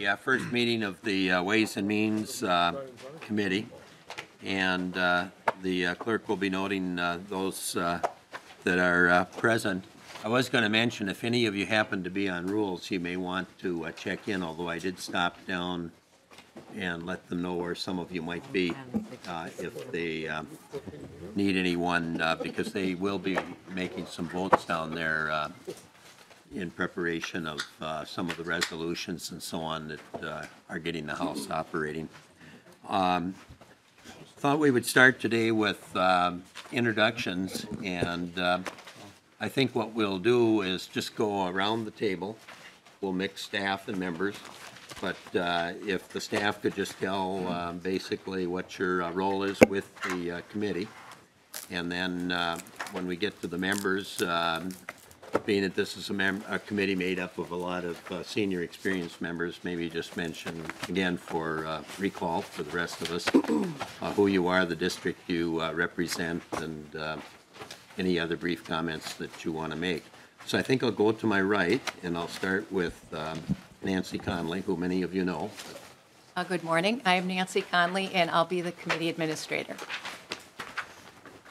the first meeting of the Ways and Means Committee, and the clerk will be noting those that are present. I was going to mention, if any of you happen to be on rules, you may want to check in, although I did stop down and let them know where some of you might be if they need anyone, because they will be making some votes down there in preparation of some of the resolutions and so on that are getting the House operating. Thought we would start today with introductions, and I think what we'll do is just go around the table. We'll mix staff and members, but if the staff could just tell basically what your role is with the committee, and then when we get to the members, being that this is a committee made up of a lot of senior experienced members, maybe just mention again for recall for the rest of us who you are, the district you represent, and any other brief comments that you want to make. So I think I'll go to my right, and I'll start with Nancy Conley, who many of you know. Good morning. I am Nancy Conley, and I'll be the committee administrator.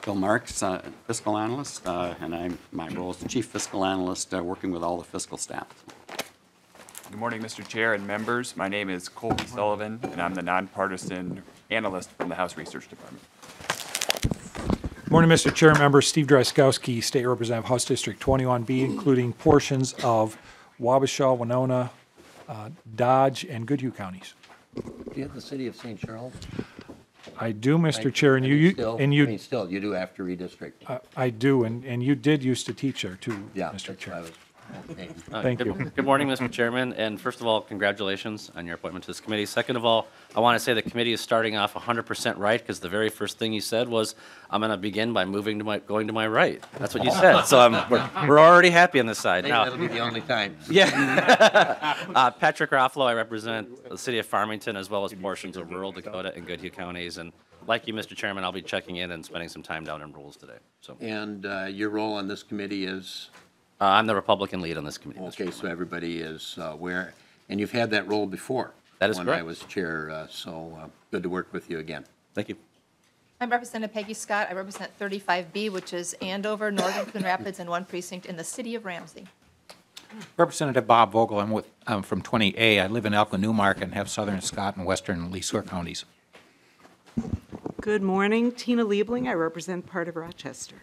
Bill Marks, fiscal analyst, and my role is the chief fiscal analyst, working with all the fiscal staff. Good morning, Mr. Chair and members. My name is Colby Sullivan, and I'm the nonpartisan analyst from the House Research Department. Good morning, Mr. Chair, members. Steve Dryskowski, State Representative, House District 21B, including portions of Wabasha, Winona, Dodge, and Goodhue counties. Do you have the city of St. Charles? I do, Mr. Chair, and Still, you do after redistrict. I do, and you did used to teach there too, Yeah, Mr. Chair. okay. Thank you. Good morning, Mr. Chairman, and first of all, congratulations on your appointment to this committee. Second of all, I want to say the committee is starting off 100% right, because the very first thing you said was, I'm going to begin by going to my right. That's what you said. So we're already happy on this side. Now, That'll be the only time. Yeah. Patrick Ruffalo, I represent the city of Farmington as well as portions of rural Dakota and Goodhue counties. And like you, Mr. Chairman, I'll be checking in and spending some time down in rules today. So. And your role on this committee is? I'm the Republican lead on this committee. Okay, so everybody is aware. And you've had that role before. That is when correct. I was chair, so good to work with you again. Thank you. I'm Representative Peggy Scott. I represent 35B, which is Andover, Northern Coon Rapids, and one precinct in the city of Ramsey. Representative Bob Vogel. I'm from 20A. I live in Elko Newmark and have southern Scott and western Leesore counties. Good morning. Tina Liebling. I represent part of Rochester.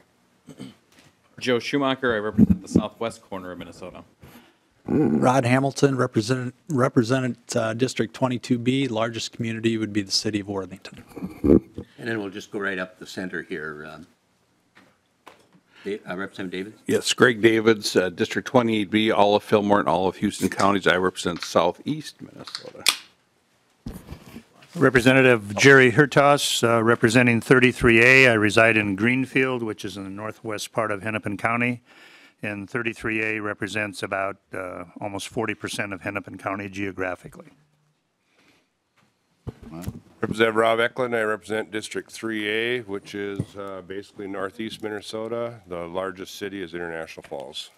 Joe Schumacher. I represent the southwest corner of Minnesota. Rod Hamilton, represent District 22B. Largest community would be the city of Worthington. And then we'll just go right up the center here. Representative Davids? Yes, Greg Davids, District 28B, all of Fillmore and all of Houston counties. I represent southeast Minnesota. Representative Jerry Hertas, representing 33A. I reside in Greenfield, which is in the northwest part of Hennepin County. And 33A represents about almost 40% of Hennepin County geographically. Representative Rob Eklund, I represent District 3A, which is basically northeast Minnesota. The largest city is International Falls.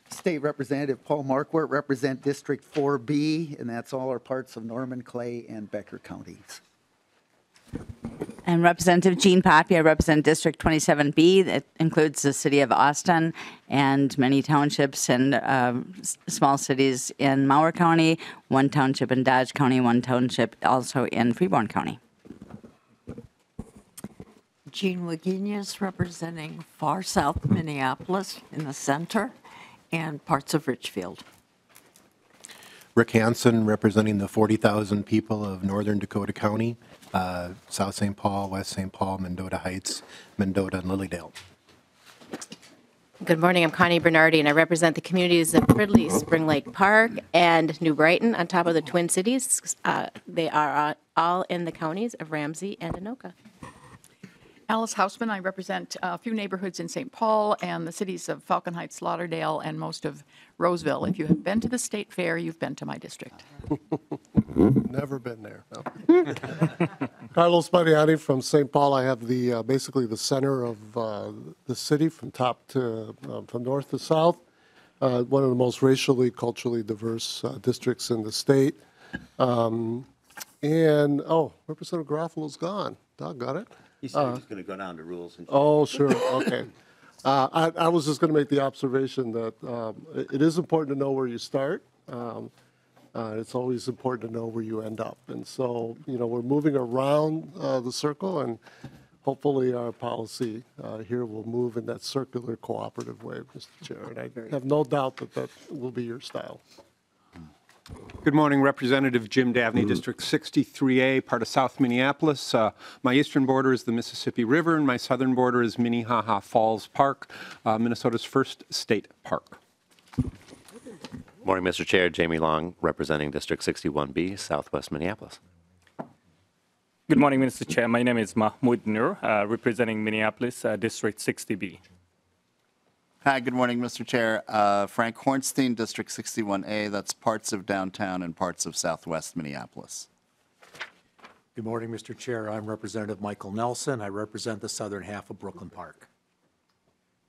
State Representative Paul Marquardt, represent District 4B, and that's all our parts of Norman, Clay, and Becker counties. And Representative Jean Poppy, I represent District 27B. That includes the city of Austin and many townships and small cities in Mower County, one township in Dodge County, one township also in Freeborn County. Jean Wagenius, representing far south Minneapolis in the center and parts of Richfield. Rick Hansen, representing the 40,000 people of northern Dakota County, South St. Paul, West St. Paul, Mendota Heights, Mendota, and Lilydale. Good morning. I'm Connie Bernardi, and I represent the communities of Fridley, Spring Lake Park, and New Brighton on top of the Twin Cities. They are all in the counties of Ramsey and Anoka. Alice Hausman, I represent a few neighborhoods in St. Paul and the cities of Falcon Heights, Lauderdale, and most of Roseville. If you have been to the state fair, you've been to my district. Never been there. No. Carlos Mariani from St. Paul. I have the basically the center of the city from top to from north to south. one of the most racially, culturally diverse districts in the state. Representative Garofalo's gone. Doggone it. He said he was going to go down to rules and. Oh, sure, okay. I was just going to make the observation that it is important to know where you start. It's always important to know where you end up. And so, we're moving around the circle, and hopefully our policy here will move in that circular cooperative way, Mr. Chair. And I have no doubt that that will be your style. Good morning, Representative Jim Davney, District 63A, part of South Minneapolis. My eastern border is the Mississippi River, and my southern border is Minnehaha Falls Park, Minnesota's first state park. Morning, Mr. Chair. Jamie Long, representing District 61B, Southwest Minneapolis. Good morning, Mr. Chair. My name is Mahmoud Nur, representing Minneapolis, District 60B. Hi, good morning, Mr. Chair. Frank Hornstein, District 61A. That's parts of downtown and parts of southwest Minneapolis. Good morning, Mr. Chair. I'm Representative Michael Nelson. I represent the southern half of Brooklyn Park.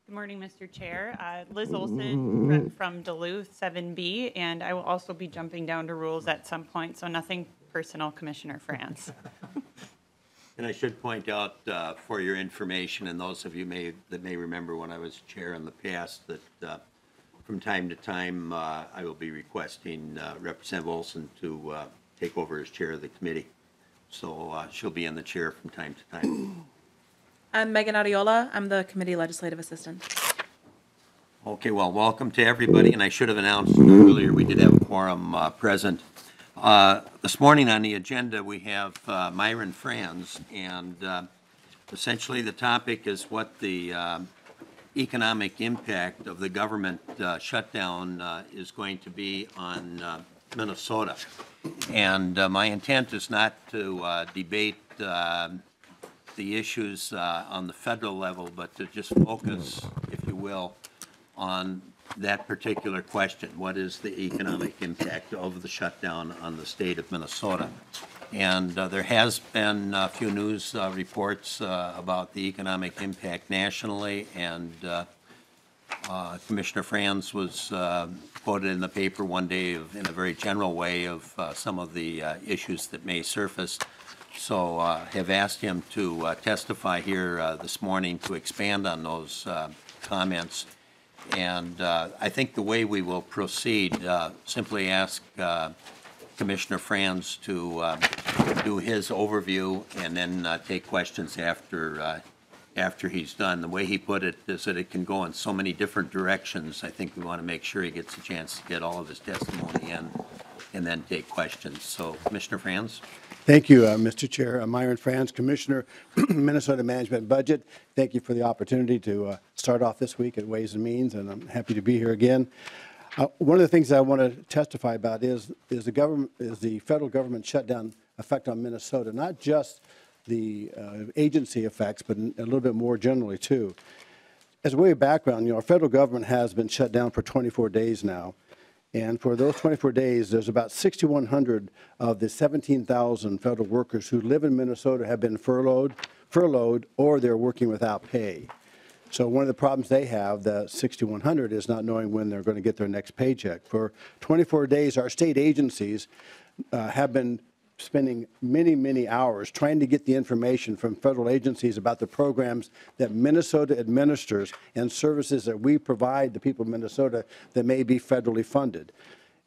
Good morning, Mr. Chair. Liz Olson, rep from Duluth, 7B, and I will also be jumping down to rules at some point, so nothing personal, Commissioner Frans. And I should point out for your information, and those of you that may remember when I was chair in the past, that from time to time I will be requesting Representative Olson to take over as chair of the committee. So she'll be in the chair from time to time. I'm Megan Adiola. I'm the committee legislative assistant. Okay, well, welcome to everybody, and I should have announced earlier we did have a quorum present. This morning on the agenda we have Myron Frans, and essentially the topic is what the economic impact of the government shutdown is going to be on Minnesota. And my intent is not to debate the issues on the federal level, but to just focus, if you will, on that particular question. What is the economic impact of the shutdown on the state of Minnesota? And there has been a few news reports about the economic impact nationally, and Commissioner Frans was quoted in the paper one day in a very general way of some of the issues that may surface. So have asked him to testify here this morning to expand on those comments. And I think the way we will proceed, simply ask Commissioner Frans to do his overview and then take questions after he's done. The way he put it is that it can go in so many different directions. I think we want to make sure he gets a chance to get all of his testimony in and then take questions. So, Commissioner Frans. Thank you, Mr. Chair. Myron Frans, Commissioner, Minnesota Management Budget. Thank you for the opportunity to start off this week at Ways and Means, and I'm happy to be here again. One of the things I want to testify about is the federal government shutdown effect on Minnesota, not just the agency effects, but a little bit more generally too. As a way of background, our federal government has been shut down for 24 days now. And for those 24 days, there's about 6,100 of the 17,000 federal workers who live in Minnesota have been furloughed, or they're working without pay. So one of the problems they have, the 6,100, is not knowing when they're going to get their next paycheck. For 24 days, our state agencies have been spending many, many hours trying to get the information from federal agencies about the programs that Minnesota administers and services that we provide the people of Minnesota that may be federally funded.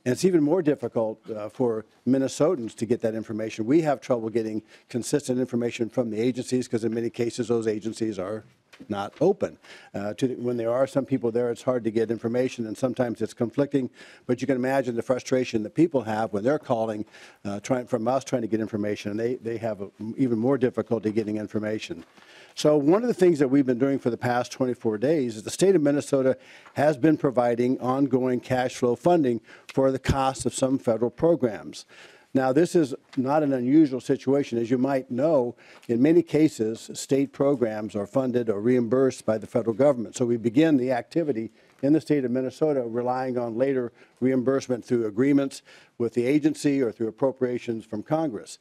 And it's even more difficult for Minnesotans to get that information. We have trouble getting consistent information from the agencies because in many cases those agencies are not open. When there are some people there, it's hard to get information, and sometimes it's conflicting. But you can imagine the frustration that people have when they're calling from us trying to get information, and they have even more difficulty getting information. So one of the things that we've been doing for the past 24 days is the state of Minnesota has been providing ongoing cash flow funding for the cost of some federal programs. Now, this is not an unusual situation. As you might know, in many cases, state programs are funded or reimbursed by the federal government. So we begin the activity in the state of Minnesota relying on later reimbursement through agreements with the agency or through appropriations from Congress.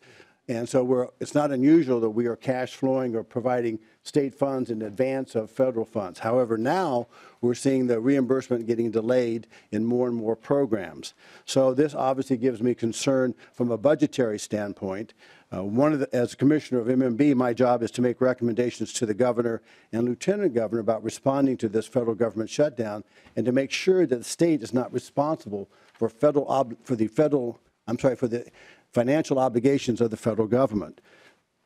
And so it's not unusual that we are cash flowing or providing state funds in advance of federal funds. However, now we're seeing the reimbursement getting delayed in more and more programs. So this obviously gives me concern from a budgetary standpoint. As commissioner of MMB, my job is to make recommendations to the governor and lieutenant governor about responding to this federal government shutdown and to make sure that the state is not responsible for the financial obligations of the federal government.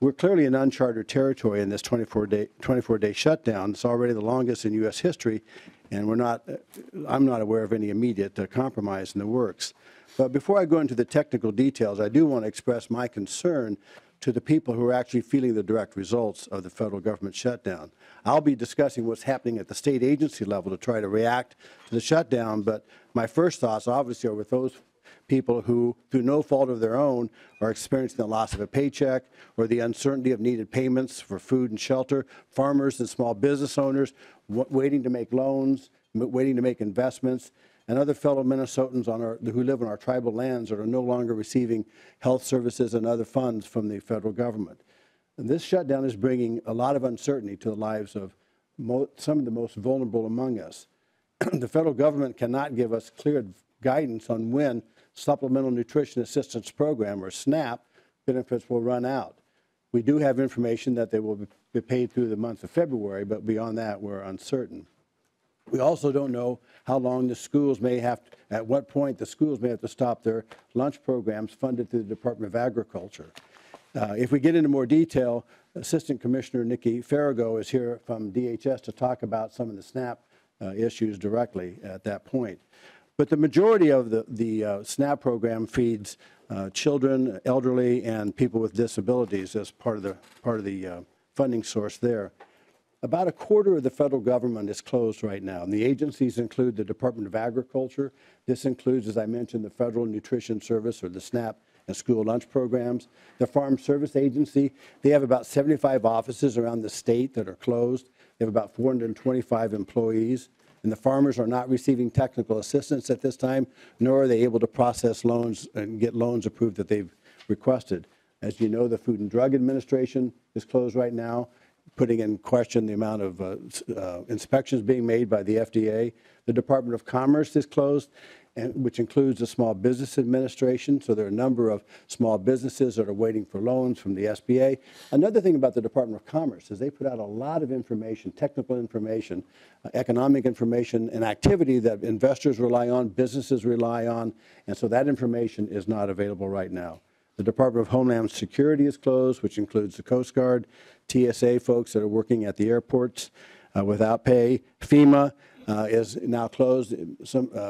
We're clearly in uncharted territory in this 24-day shutdown. It's already the longest in U.S. history, and I'm not aware of any immediate compromise in the works. But before I go into the technical details, I do want to express my concern to the people who are actually feeling the direct results of the federal government shutdown. I'll be discussing what's happening at the state agency level to try to react to the shutdown, but my first thoughts obviously are with those people who, through no fault of their own, are experiencing the loss of a paycheck or the uncertainty of needed payments for food and shelter, farmers and small business owners waiting to make loans, waiting to make investments, and other fellow Minnesotans who live on our tribal lands that are no longer receiving health services and other funds from the federal government. And this shutdown is bringing a lot of uncertainty to the lives of some of the most vulnerable among us. The federal government cannot give us clear guidance on when Supplemental Nutrition Assistance Program, or SNAP, benefits will run out. We do have information that they will be paid through the month of February, but beyond that, we're uncertain. We also don't know how long the schools at what point the schools may have to stop their lunch programs funded through the Department of Agriculture. If we get into more detail, Assistant Commissioner Nikki Farrago is here from DHS to talk about some of the SNAP issues directly at that point. But the majority of the SNAP program feeds children, elderly, and people with disabilities as part of the funding source there. About a quarter of the federal government is closed right now, and the agencies include the Department of Agriculture. This includes, as I mentioned, the Federal Nutrition Service, or the SNAP, and school lunch programs. The Farm Service Agency, they have about 75 offices around the state that are closed. They have about 425 employees. And the farmers are not receiving technical assistance at this time, nor are they able to process loans and get loans approved that they've requested. As you know, the Food and Drug Administration is closed right now, putting in question the amount of inspections being made by the FDA. The Department of Commerce is closed, which includes the Small Business Administration. So there are a number of small businesses that are waiting for loans from the SBA. Another thing about the Department of Commerce is they put out a lot of information, technical information, economic information, and activity that investors rely on, businesses rely on, and so that information is not available right now. The Department of Homeland Security is closed, which includes the Coast Guard, TSA folks that are working at the airports without pay. FEMA is now closed.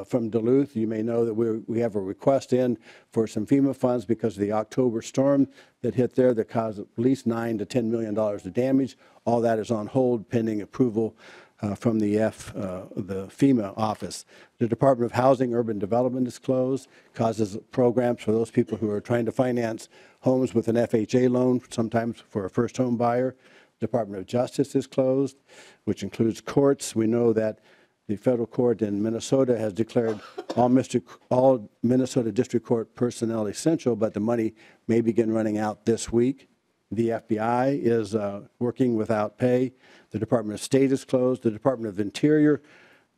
From Duluth, you may know that we have a request in for some FEMA funds because of the October storm that hit there that caused at least $9 to $10 million of damage. All that is on hold pending approval from the FEMA office. The Department of Housing Urban Development is closed, causes programs for those people who are trying to finance homes with an FHA loan, sometimes for a first home buyer. Department of Justice is closed, which includes courts. We know that the federal court in Minnesota has declared all Minnesota District Court personnel essential, but the money may begin running out this week. The FBI is working without pay. The Department of State is closed. The Department of Interior,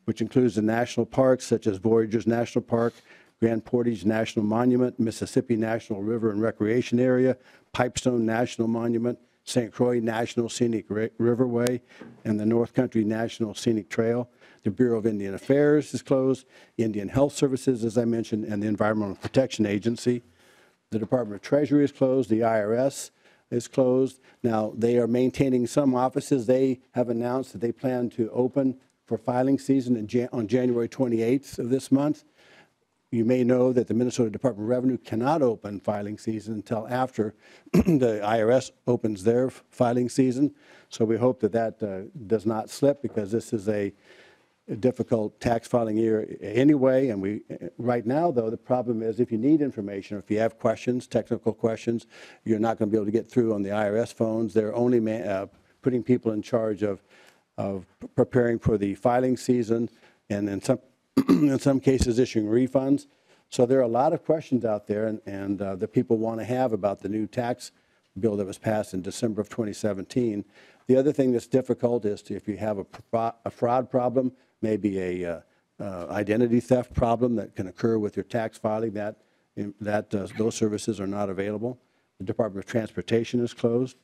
which includes the national parks such as Voyageurs National Park, Grand Portage National Monument, Mississippi National River and Recreation Area, Pipestone National Monument, St. Croix National Scenic Riverway, and the North Country National Scenic Trail. The Bureau of Indian Affairs is closed, Indian Health Services, as I mentioned, and the Environmental Protection Agency. The Department of Treasury is closed. The IRS is closed. Now, they are maintaining some offices. They have announced that they plan to open for filing season on January 28th of this month. You may know that the Minnesota Department of Revenue cannot open filing season until after the IRS opens their filing season. So we hope that that does not slip, because this is a difficult tax filing year anyway. And right now, though, the problem is if you need information or if you have questions, technical questions, you're not going to be able to get through on the IRS phones. They're only putting people in charge of preparing for the filing season, and in some cases issuing refunds. So there are a lot of questions out there and that people want to have about the new tax bill that was passed in December of 2017. The other thing that's difficult is if you have a fraud problem, maybe a identity theft problem that can occur with your tax filing, those services are not available. The Department of Transportation is closed.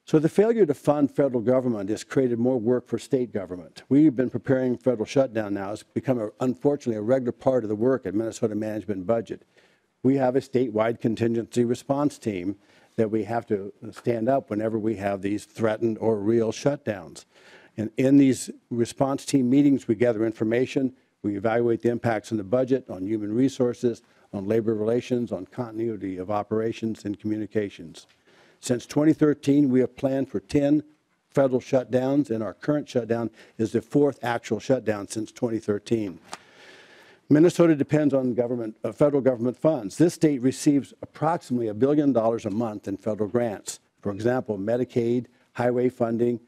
So the failure to fund federal government has created more work for state government. We've been preparing federal shutdown now. It's become, unfortunately, a regular part of the work at Minnesota Management Budget. We have a statewide contingency response team that we have to stand up whenever we have these threatened or real shutdowns. And in these response team meetings, we gather information, we evaluate the impacts on the budget, on human resources, on labor relations, on continuity of operations and communications. Since 2013, we have planned for 10 federal shutdowns, and our current shutdown is the 4th actual shutdown since 2013. Minnesota depends on federal government funds. This state receives approximately $1 billion a month in federal grants. For example, Medicaid, highway funding,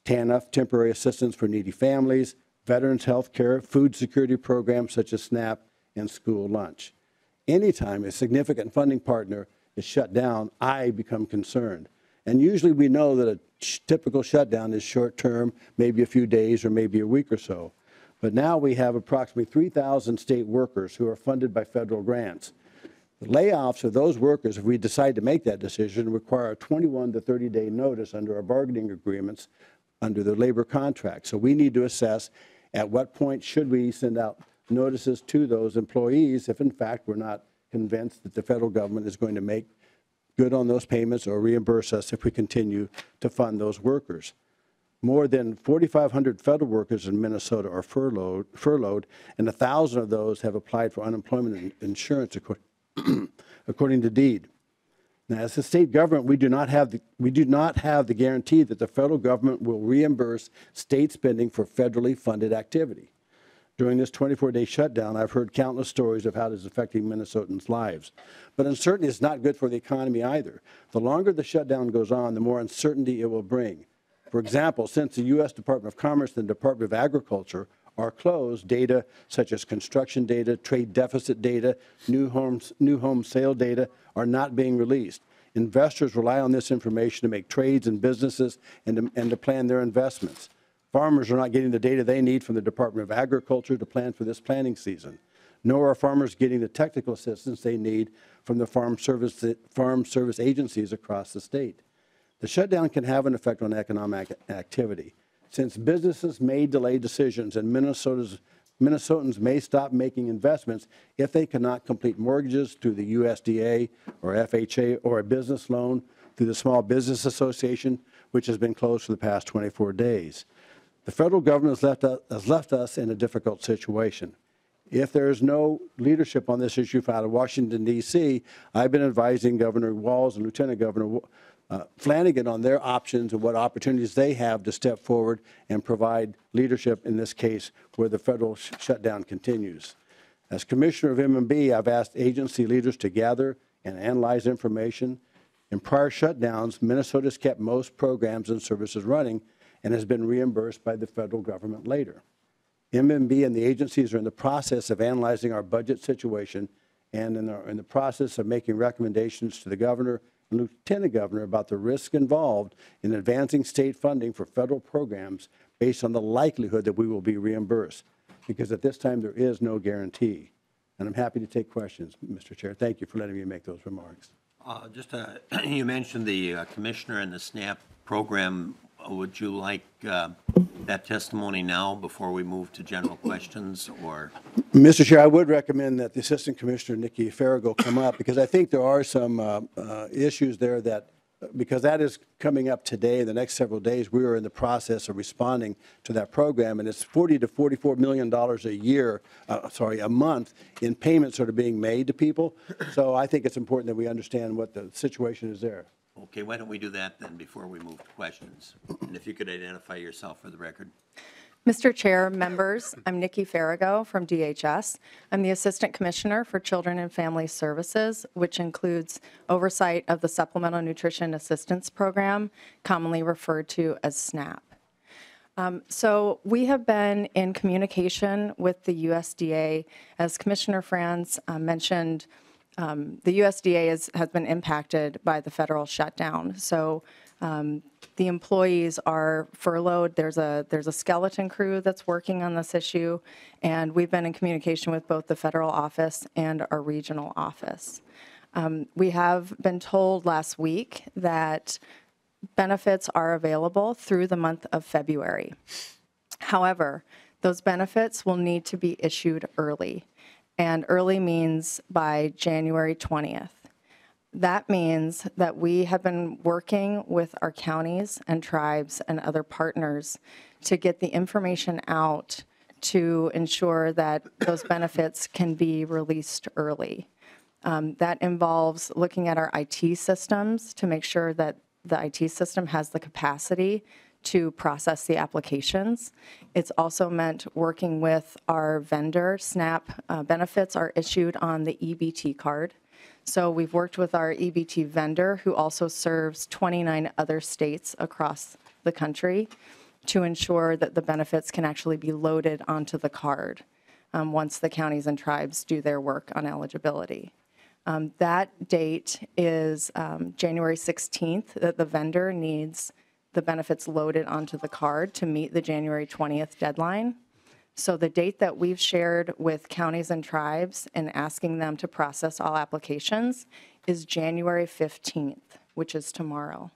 TANF, temporary assistance for needy families, veterans health care, food security programs such as SNAP, and school lunch. Anytime a significant funding partner is shut down, I become concerned. And usually we know that a typical shutdown is short-term, maybe a few days or maybe a week or so. But now we have approximately 3,000 state workers who are funded by federal grants. The layoffs of those workers, if we decide to make that decision, require a 21 to 30-day notice under our bargaining agreements under the labor contract. So we need to assess at what point should we send out notices to those employees if, in fact, we're not convinced that the federal government is going to make good on those payments or reimburse us if we continue to fund those workers. More than 4,500 federal workers in Minnesota are furloughed, and 1,000 of those have applied for unemployment insurance, according to DEED. Now, as a state government, we do not have the guarantee that the federal government will reimburse state spending for federally funded activity. During this 24-day shutdown, I've heard countless stories of how it is affecting Minnesotans' lives. But uncertainty is not good for the economy either. The longer the shutdown goes on, the more uncertainty it will bring. For example, since the U.S. Department of Commerce and the Department of Agriculture are closed, data such as construction data, trade deficit data, new home sale data are not being released. Investors rely on this information to make trades and businesses and to plan their investments. Farmers are not getting the data they need from the Department of Agriculture to plan for this planting season. Nor are farmers getting the technical assistance they need from the farm service agencies across the state. The shutdown can have an effect on economic activity. Since businesses may delay decisions and Minnesotans may stop making investments if they cannot complete mortgages through the USDA or FHA or a business loan through the Small Business Association, which has been closed for the past 24 days. The federal government has left us in a difficult situation. If there is no leadership on this issue out of Washington, D.C., I've been advising Governor Walz and Lieutenant Governor Flanagan on their options and what opportunities they have to step forward and provide leadership in this case where the federal shutdown continues. As Commissioner of M&B, I've asked agency leaders to gather and analyze information. In prior shutdowns, Minnesota has kept most programs and services running and has been reimbursed by the federal government later. M&B and the agencies are in the process of analyzing our budget situation and in the process of making recommendations to the governor and lieutenant governor about the risk involved in advancing state funding for federal programs based on the likelihood that we will be reimbursed, because at this time there is no guarantee. And I'm happy to take questions, Mr. Chair. Thank you for letting me make those remarks. You mentioned the commissioner and the SNAP program. Would you like that testimony now before we move to general questions, or? Mr. Chair, I would recommend that the Assistant Commissioner, Nikki Farrago, come up, because I think there are some issues there that, because that is coming up today, the next several days, we are in the process of responding to that program, and it's $40 to $44 million a month in payments that are being made to people. So I think it's important that we understand what the situation is there. Okay, why don't we do that then before we move to questions? And if you could identify yourself for the record. Mr. Chair, members, I'm Nikki Farrago from DHS. I'm the Assistant Commissioner for Children and Family Services, which includes oversight of the Supplemental Nutrition Assistance Program, commonly referred to as SNAP. So we have been in communication with the USDA. As Commissioner Frans mentioned, the USDA has been impacted by the federal shutdown. So the employees are furloughed. There's a skeleton crew that's working on this issue, and we've been in communication with both the federal office and our regional office. We have been told last week that benefits are available through the month of February. However, those benefits will need to be issued early, and early means by January 20th. That means that we have been working with our counties and tribes and other partners to get the information out to ensure that those benefits can be released early. That involves looking at our IT systems to make sure that the IT system has the capacity to process the applications. It's also meant working with our vendor. SNAP benefits are issued on the EBT card. So we've worked with our EBT vendor, who also serves 29 other states across the country, to ensure that the benefits can actually be loaded onto the card once the counties and tribes do their work on eligibility. That date is January 16th, that the vendor needs the benefits loaded onto the card to meet the January 20th deadline. So the date that we've shared with counties and tribes and asking them to process all applications is January 15th, which is tomorrow.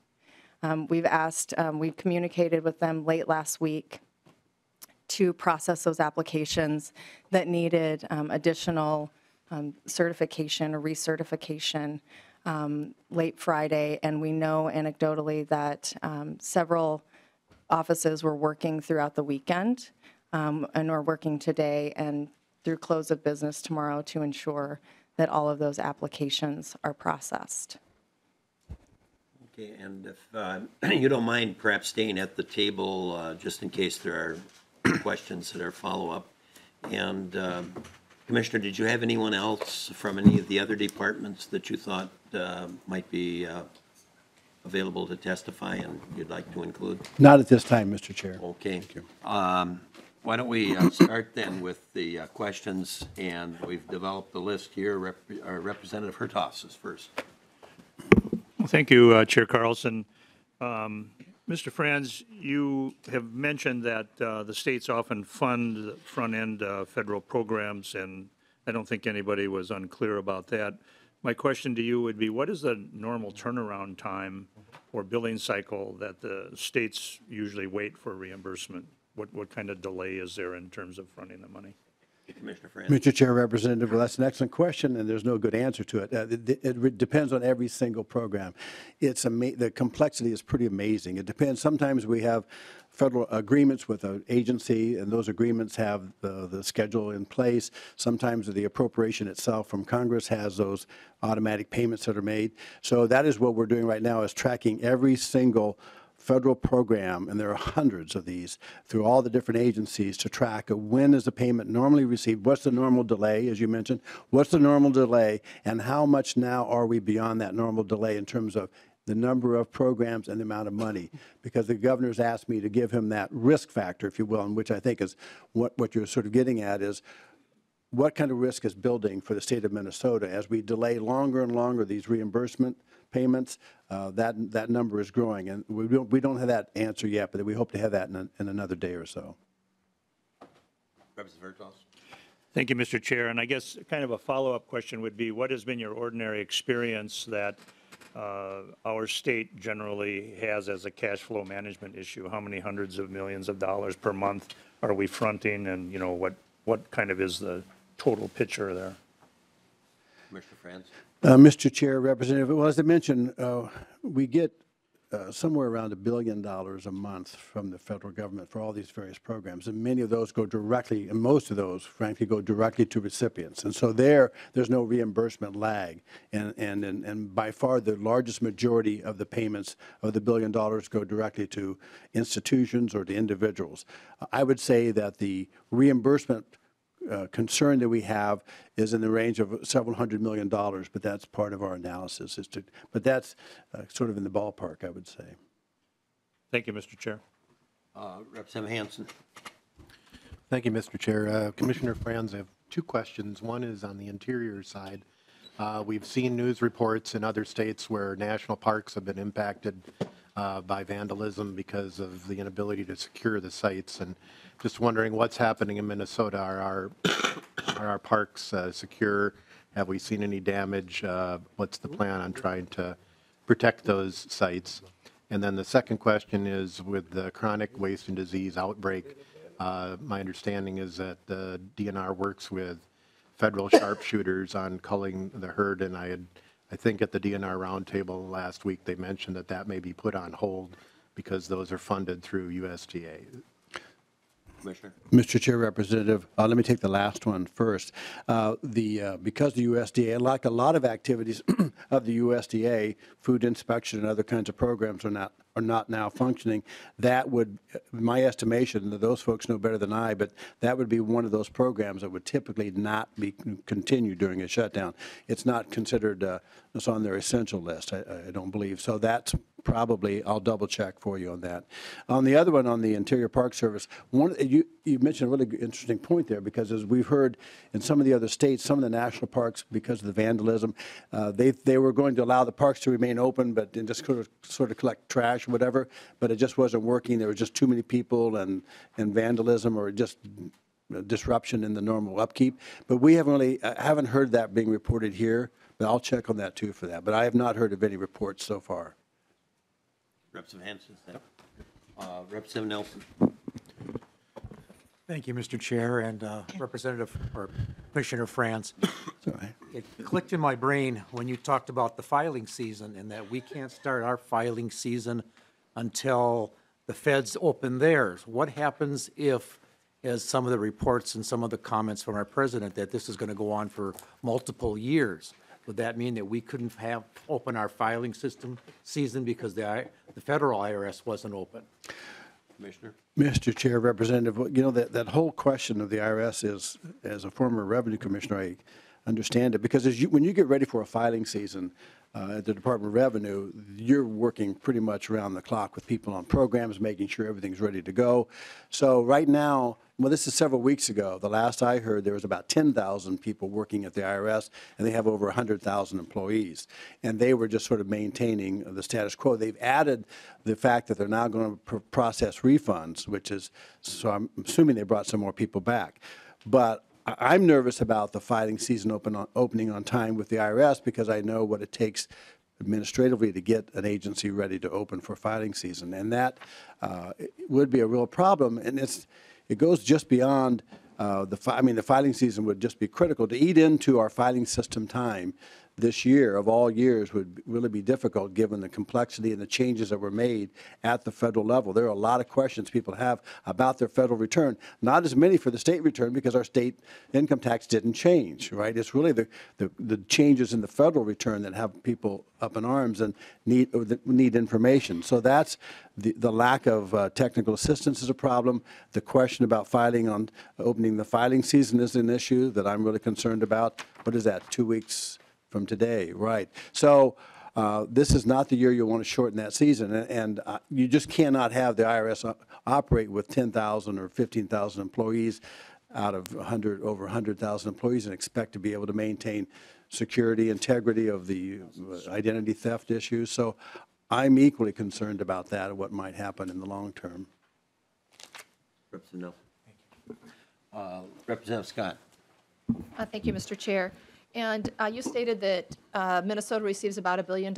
We've communicated with them late last week to process those applications that needed additional certification or recertification late Friday, and we know anecdotally that several offices were working throughout the weekend and are working today and through close of business tomorrow to ensure that all of those applications are processed. Okay, and if you don't mind perhaps staying at the table just in case there are questions that are follow-up. And Commissioner, did you have anyone else from any of the other departments that you thought might be available to testify and you'd like to include? Not at this time, Mr. Chair. Okay. Thank you. Why don't we start then with the questions, and we've developed the list here. Representative Hertaus is first. Well, thank you, Chair Carlson. Mr. Frans, you have mentioned that the states often fund front-end federal programs, and I don't think anybody was unclear about that. My question to you would be, what is the normal turnaround time or billing cycle that the states usually wait for reimbursement? What kind of delay is there in terms of fronting the money? Commissioner Frans. Mr. Chair, Representative, well, that's an excellent question, and there's no good answer to it. It depends on every single program. The complexity is pretty amazing. It depends. Sometimes we have federal agreements with an agency, and those agreements have the schedule in place. Sometimes the appropriation itself from Congress has those automatic payments that are made. So that is what we're doing right now, is tracking every single federal program, and there are hundreds of these, through all the different agencies to track when is the payment normally received, what's the normal delay, as you mentioned, what's the normal delay, and how much now are we beyond that normal delay in terms of the number of programs and the amount of money. Because the governor's asked me to give him that risk factor, if you will, and which I think is what you're sort of getting at is, what kind of risk is building for the state of Minnesota as we delay longer and longer these reimbursement payments? That number is growing, and we don't have that answer yet, but we hope to have that in another day or so. Representative Hertaus. Thank you, Mr. Chair. And I guess kind of a follow-up question would be, what has been your ordinary experience that our state generally has as a cash flow management issue? How many hundreds of millions of dollars per month are we fronting, and what kind of is the total picture there? Commissioner Frans. Mr. Chair, Representative, well, as I mentioned, we get somewhere around $1 billion a month from the federal government for all these various programs, and many of those go directly, and most of those, frankly, go directly to recipients. And so there's no reimbursement lag, and by far the largest majority of the payments of the $1 billion go directly to institutions or to individuals. I would say that the reimbursement concern that we have is in the range of several $100 million, but that's part of our analysis. But that's sort of in the ballpark, I would say. Thank you, Mr. Chair. Representative Hansen. Thank you, Mr. Chair. Commissioner Frans, I have two questions. One is on the interior side. We've seen news reports in other states where national parks have been impacted by vandalism because of the inability to secure the sites. And just wondering what's happening in Minnesota. Are our parks secure? Have we seen any damage? What's the plan on trying to protect those sites? And then the second question is with the chronic waste and disease outbreak, my understanding is that the DNR works with federal sharpshooters on culling the herd, and I think at the DNR roundtable last week they mentioned that that may be put on hold because those are funded through USDA. Commissioner. Mr. Chair, Representative, let me take the last one first. Because the USDA, like a lot of activities of the USDA, food inspection and other kinds of programs are not now functioning, that would, my estimation, those folks know better than I, but that would be one of those programs that would typically not be continued during a shutdown. It's not considered, it's on their essential list, I don't believe. So that's probably, I'll double check for you on that. On the other one, on the Interior Park Service, you mentioned a really interesting point there, because as we've heard in some of the other states, some of the national parks, because of the vandalism, they were going to allow the parks to remain open, but then just sort of collect trash or whatever, but it just wasn't working. There were just too many people and vandalism or just disruption in the normal upkeep. But we haven't heard that being reported here, but I'll check on that too for that. But I have not heard of any reports so far. Representative Hanson. Representative Nelson. Thank you, Mr. Chair, and Representative or Commissioner Frans. It clicked in my brain when you talked about the filing season and that we can't start our filing season until the feds open theirs. What happens if, as some of the reports and some of the comments from our president, that this is going to go on for multiple years? Would that mean that we couldn't open our filing season because the federal IRS wasn't open? Commissioner. Mr. Chair, Representative, you know, that whole question of the IRS is, as a former revenue commissioner, I understand it, because when you get ready for a filing season at the Department of Revenue, you're working pretty much around the clock with people on programs, making sure everything's ready to go. So right now, well, this is several weeks ago. The last I heard, there was about 10,000 people working at the IRS, and they have over 100,000 employees. And they were just sort of maintaining the status quo. They've added the fact that they're now going to process refunds, which is, so I'm assuming they brought some more people back. But I'm nervous about the filing season opening on time with the IRS, because I know what it takes administratively to get an agency ready to open for filing season. And that would be a real problem. And it goes just beyond the filing season would just be critical. To eat into our filing system time this year, of all years, would really be difficult given the complexity and the changes that were made at the federal level. There are a lot of questions people have about their federal return. Not as many for the state return, because our state income tax didn't change, right? It's really the changes in the federal return that have people up in arms and need information. So that's the lack of technical assistance is a problem. The question about filing on opening the filing season is an issue that I'm really concerned about. What is that, 2 weeks from today, right? So this is not the year you want to shorten that season, and you just cannot have the IRS operate with 10,000 or 15,000 employees out of over 100,000 employees and expect to be able to maintain security, integrity of the identity theft issues. So I'm equally concerned about that and what might happen in the long term. Representative Representative Scott. Thank you, Mr. Chair. And you stated that Minnesota receives about $1 billion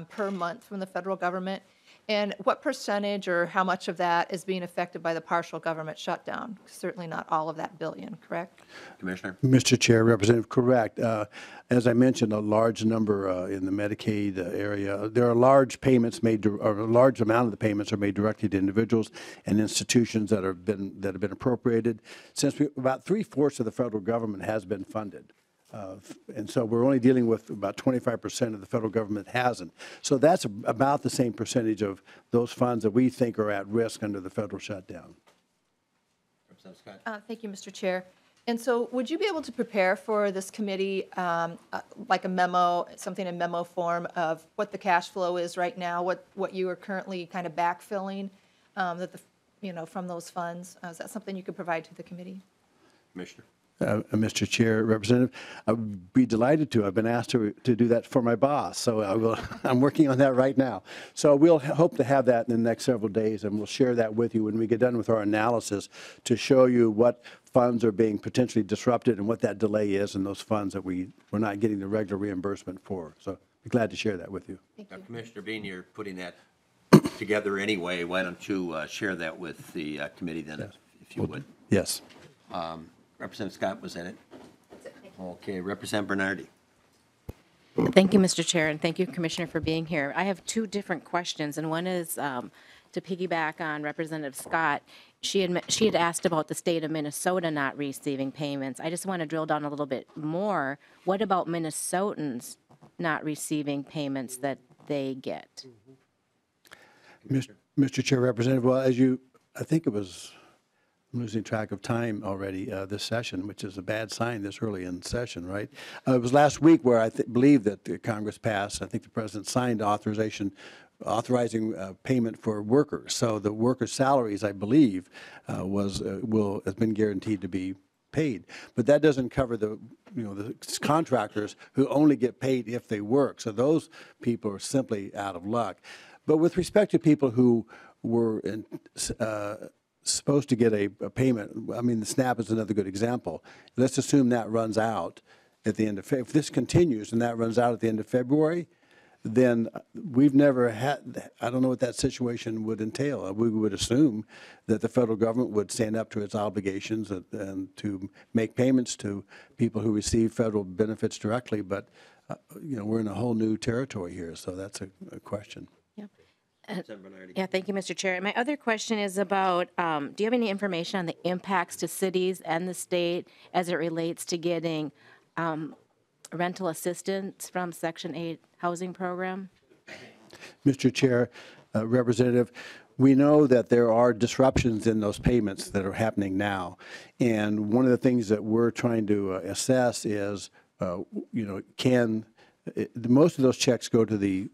per month from the federal government. And what percentage or how much of that is being affected by the partial government shutdown? Certainly not all of that billion, correct? Commissioner. Mr. Chair, Representative, correct. As I mentioned, a large number in the Medicaid area, there are large payments made, or a large amount of the payments are made directly to individuals and institutions that have been appropriated. Since about 3/4 of the federal government has been funded. And so we're only dealing with about 25% of the federal government hasn't. So that's about the same percentage of those funds that we think are at risk under the federal shutdown. Thank you, Mr. Chair. And so would you be able to prepare for this committee like a memo, something in memo form of what the cash flow is right now, what you are currently kind of backfilling from those funds? Is that something you could provide to the committee? Commissioner. Mr. Chair, Representative. I would be delighted to. I've been asked to do that for my boss, so I will. I'm working on that right now. So we'll hope to have that in the next several days, and we'll share that with you when we get done with our analysis to show you what funds are being potentially disrupted and what that delay is in those funds that we're not getting the regular reimbursement for. So be glad to share that with you. Commissioner Bean, you're putting that together anyway. Why don't you share that with the committee then, if you would? Yes. Representative Scott, was that it? Okay, Representative Bernardi. Thank you, Mr. Chair, and thank you, Commissioner, for being here. I have two different questions, and one is to piggyback on Representative Scott. She had asked about the state of Minnesota not receiving payments. I just want to drill down a little bit more. What about Minnesotans not receiving payments that they get? Mr. Chair, Representative, well, I think it was, I'm losing track of time already this session, which is a bad sign this early in session, right? It was last week where I believe that the Congress passed, I think the President signed authorizing payment for workers. So the workers' salaries, I believe, has been guaranteed to be paid. But that doesn't cover the contractors who only get paid if they work. So those people are simply out of luck. But with respect to people who were supposed to get a payment, I mean, the SNAP is another good example. Let's assume that runs out at the end of February. If this continues and that runs out at the end of February, then we've never had, I don't know what that situation would entail. We would assume that the federal government would stand up to its obligations and to make payments to people who receive federal benefits directly, but we're in a whole new territory here, so that's a question. Yeah, thank you, Mr. Chair. And my other question is about, do you have any information on the impacts to cities and the state as it relates to getting rental assistance from Section 8 housing program? Mr. Chair, Representative, we know that there are disruptions in those payments that are happening now. And one of the things that we're trying to assess is, most of those checks go to the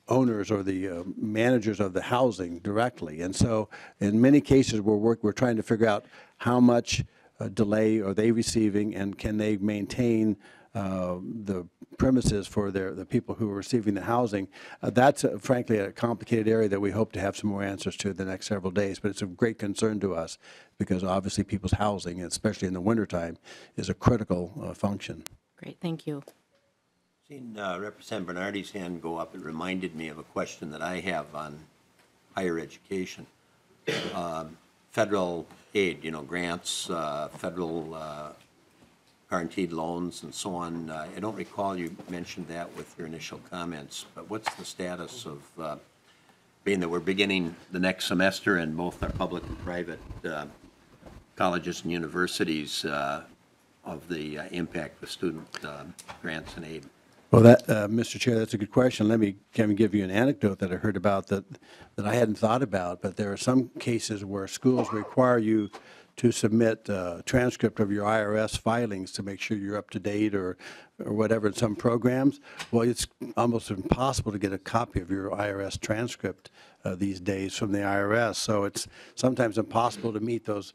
owners or the managers of the housing directly. And so in many cases we're trying to figure out how much delay are they receiving and can they maintain the premises for the people who are receiving the housing. That's frankly a complicated area that we hope to have some more answers to in the next several days, but it's of great concern to us because obviously people's housing, especially in the wintertime, is a critical function. Great, thank you. Seen Representative Bernardi's hand go up. It reminded me of a question that I have on higher education. Federal aid, grants, federal guaranteed loans and so on. I don't recall you mentioned that with your initial comments, but what's the status of, being that we're beginning the next semester in both our public and private colleges and universities of the impact of student grants and aid? Well, Mr. Chair, that's a good question. Let me give you an anecdote that I heard about that I hadn't thought about, but there are some cases where schools require you to submit a transcript of your IRS filings to make sure you're up to date or whatever in some programs. Well, it's almost impossible to get a copy of your IRS transcript these days from the IRS, so it's sometimes impossible to meet those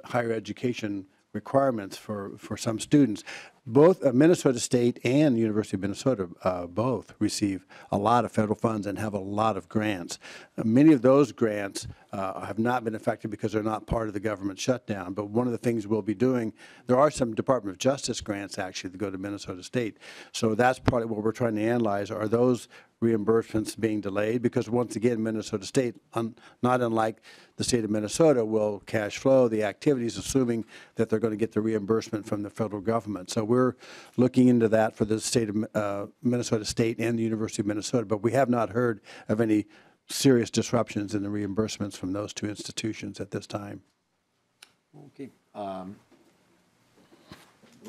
higher education requirements for some students. Both Minnesota State and University of Minnesota both receive a lot of federal funds and have a lot of grants. Many of those grants have not been affected because they're not part of the government shutdown, but one of the things we'll be doing, there are some Department of Justice grants actually that go to Minnesota State. So that's part of what we're trying to analyze. Are those reimbursements being delayed? Because once again, Minnesota State, not unlike the state of Minnesota, will cash flow the activities assuming that they're going to get the reimbursement from the federal government. So we're looking into that for the state of Minnesota State and the University of Minnesota, but we have not heard of any serious disruptions in the reimbursements from those two institutions at this time. Okay.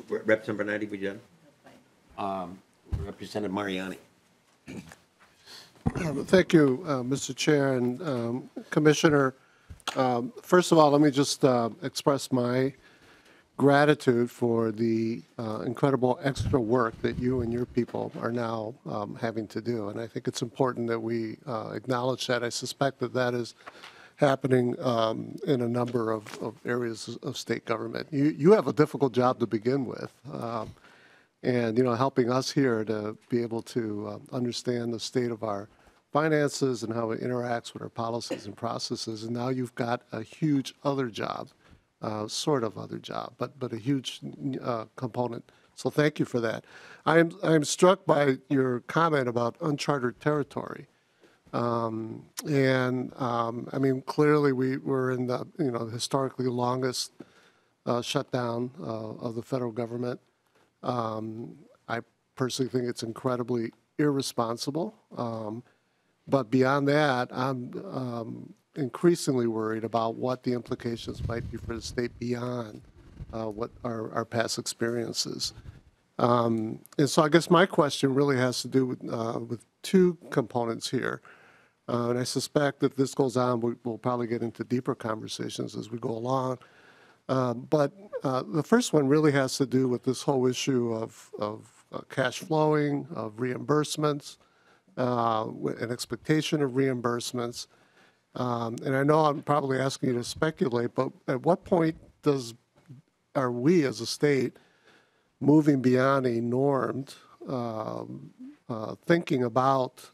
Representative Bernardi, we done? Representative Mariani. Thank you, Mr. Chair and Commissioner. First of all, let me just express my gratitude for the incredible extra work that you and your people are now having to do. And I think it's important that we acknowledge that. I suspect that that is happening in a number of areas of state government. You have a difficult job to begin with. And, helping us here to be able to understand the state of our finances and how it interacts with our policies and processes. And now you've got a huge other job, sort of other job, but a huge component. So thank you for that. I'm struck by your comment about uncharted territory. I mean, clearly we're in the, historically longest shutdown of the federal government. I personally think it's incredibly irresponsible. But beyond that, I'm increasingly worried about what the implications might be for the state beyond what our past experiences. And so I guess my question really has to do with two components here. And I suspect that this goes on, we'll probably get into deeper conversations as we go along. But the first one really has to do with this whole issue of cash flowing, of reimbursements, an expectation of reimbursements. And I know I'm probably asking you to speculate, but at what point are we as a state moving beyond a normed thinking about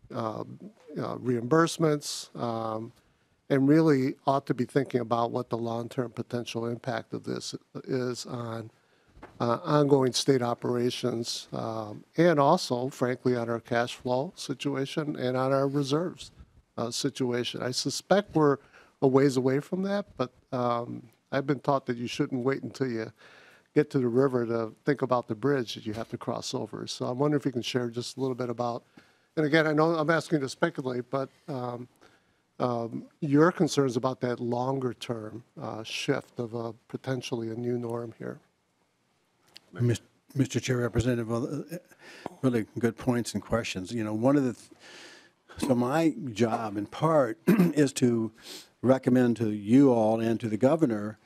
reimbursements, and really ought to be thinking about what the long-term potential impact of this is on ongoing state operations, and also, frankly, on our cash flow situation and on our reserves situation. I suspect we're a ways away from that, but I've been taught that you shouldn't wait until you get to the river to think about the bridge that you have to cross over. So I'm wondering if you can share just a little bit about, and again, I know I'm asking you to speculate, but your concerns about that longer term shift of potentially a new norm here. Mr. Chair, Representative, well, really good points and questions. One of the, so my job in part is to recommend to you all and to the governor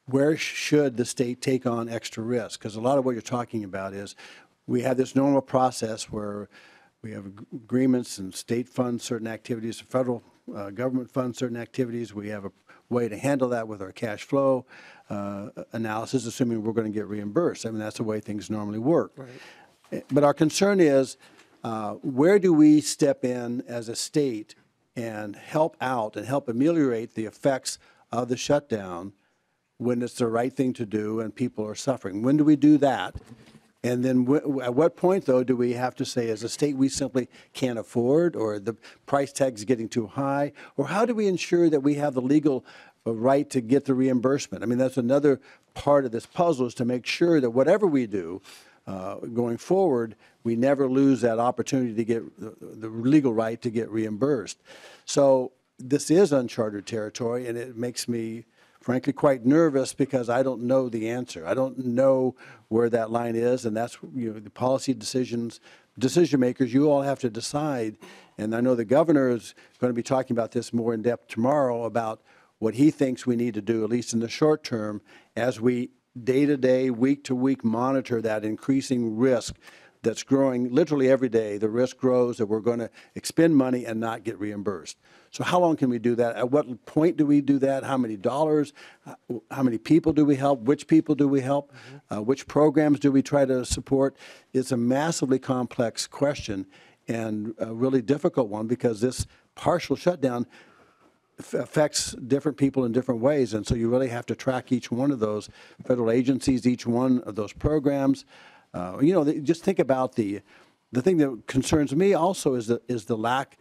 where should the state take on extra risk? Because a lot of what you're talking about is we have this normal process where we have agreements and state funds certain activities, the federal government funds certain activities. We have a way to handle that with our cash flow analysis, assuming we're going to get reimbursed. I mean, that's the way things normally work. Right. But our concern is where do we step in as a state and help out and help ameliorate the effects of the shutdown when it's the right thing to do and people are suffering? When do we do that? And then at what point, though, do we have to say, as a state, we simply can't afford, or the price tag is getting too high? Or how do we ensure that we have the legal right to get the reimbursement? I mean, that's another part of this puzzle, is to make sure that whatever we do going forward, we never lose that opportunity to get the legal right to get reimbursed. So this is uncharted territory, and it makes me frankly quite nervous because I don't know the answer. I don't know where that line is, and that's, the policy decision makers, you all have to decide. And I know the governor is going to be talking about this more in depth tomorrow about what he thinks we need to do, at least in the short term, as we day to day, week to week monitor that increasing risk that's growing literally every day. The risk grows that we're going to expend money and not get reimbursed. So how long can we do that? At what point do we do that? How many dollars? How many people do we help? Which people do we help? Which programs do we try to support? It's a massively complex question and a really difficult one, because this partial shutdown affects different people in different ways. And so you really have to track each one of those federal agencies, each one of those programs. Just think about the thing that concerns me also is the lack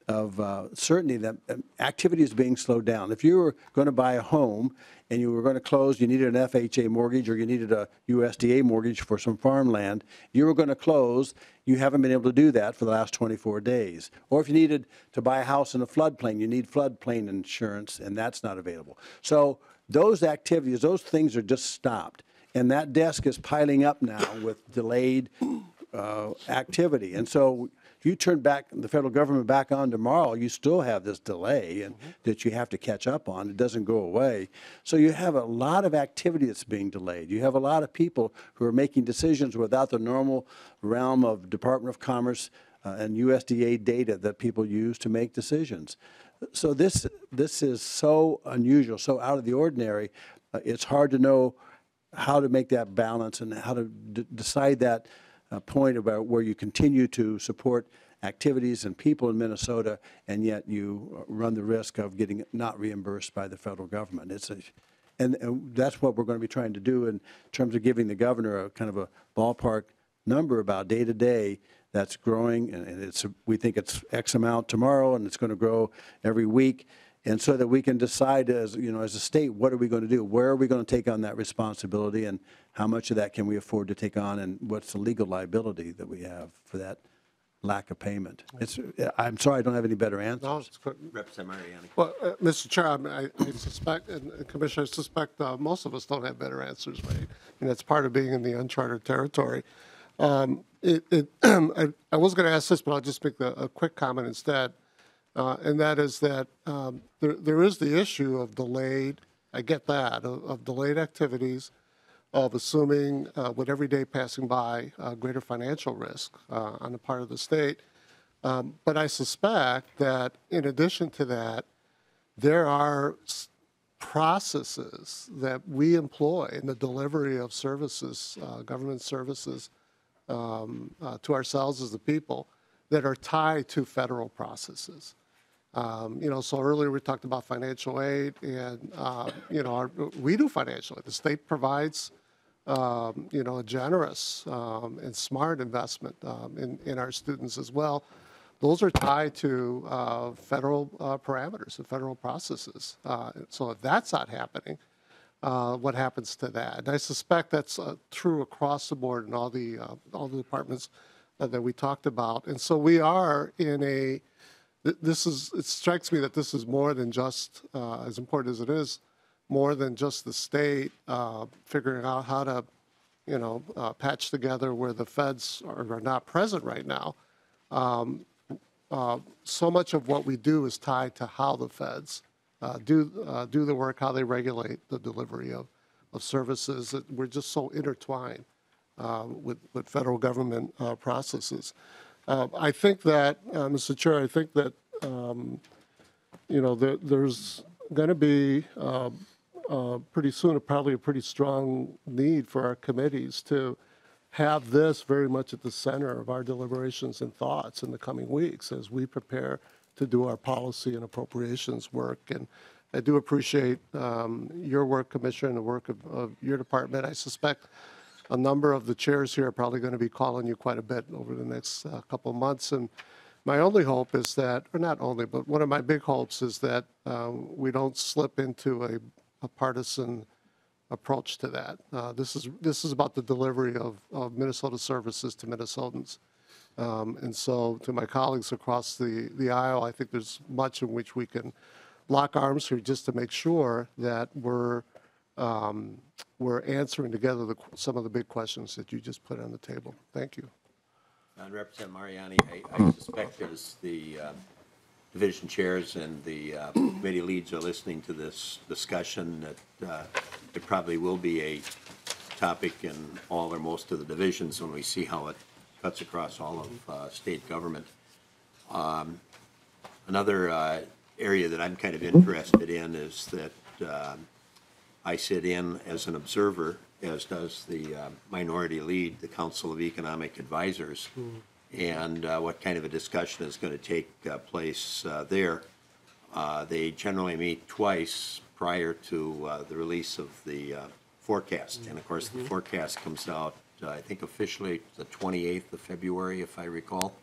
of certainty that activity is being slowed down. If you were going to buy a home and you were going to close, you needed an FHA mortgage or you needed a USDA mortgage for some farmland, you were going to close, you haven't been able to do that for the last 24 days. Or if you needed to buy a house in a floodplain, you need floodplain insurance, and that's not available. So those activities, those things are just stopped. And that desk is piling up now with delayed activity. And so if you turn back the federal government back on tomorrow, you still have this delay and that you have to catch up on. It doesn't go away. So you have a lot of activity that's being delayed. You have a lot of people who are making decisions without the normal realm of Department of Commerce and USDA data that people use to make decisions. So this is so unusual, so out of the ordinary. It's hard to know how to make that balance and how to decide that point about where you continue to support activities and people in Minnesota, and yet you run the risk of getting not reimbursed by the federal government. And that's what we're going to be trying to do in terms of giving the governor a kind of a ballpark number about day to day that's growing, and we think it's X amount tomorrow, and it's going to grow every week, and so that we can decide as a state, what are we going to do? Where are we going to take on that responsibility, and how much of that can we afford to take on, and what's the legal liability that we have for that lack of payment? I'm sorry, I don't have any better answers. No, it's good. Representative Mariani. Well, Mr. Chair, I suspect, and Commissioner, I suspect most of us don't have better answers, right? And that's part of being in the uncharted territory. I was going to ask this, but I'll just make a quick comment instead, and that is that there is the issue of delayed, I get that, of delayed activities, of assuming with every day passing by greater financial risk on the part of the state. But I suspect that in addition to that, there are processes that we employ in the delivery of services, government services, to ourselves as the people that are tied to federal processes. So earlier we talked about financial aid, and we do financial aid. The state provides, a generous and smart investment in our students as well. Those are tied to federal parameters and federal processes. So if that's not happening, what happens to that? And I suspect that's true across the board in all the departments that we talked about. And so we are in a. It strikes me that this is more than just, as important as it is, more than just the state figuring out how to, patch together where the feds are not present right now. So much of what we do is tied to how the feds do the work, how they regulate the delivery of services. We're just so intertwined with federal government processes. I think that, Mr. Chair, I think that, there's going to be pretty soon probably a pretty strong need for our committees to have this very much at the center of our deliberations and thoughts in the coming weeks as we prepare to do our policy and appropriations work. And I do appreciate your work, Commissioner, and the work of your department. I suspect a number of the chairs here are probably going to be calling you quite a bit over the next couple of months. And my only hope is that, or not only, but one of my big hopes is that we don't slip into a partisan approach to that. This is about the delivery of Minnesota services to Minnesotans. And so to my colleagues across the aisle, I think there's much in which we can lock arms here just to make sure that we're answering together some of the big questions that you just put on the table. Thank you. And Representative Mariani, I suspect as the division chairs and the committee leads are listening to this discussion that it probably will be a topic in all or most of the divisions when we see how it cuts across all of state government. Another area that I'm kind of interested in is that I sit in as an observer, as does the minority lead, the Council of Economic Advisors, and what kind of a discussion is going to take place there. They generally meet twice prior to the release of the forecast. And of course, the forecast comes out, I think officially the 28th of February, if I recall.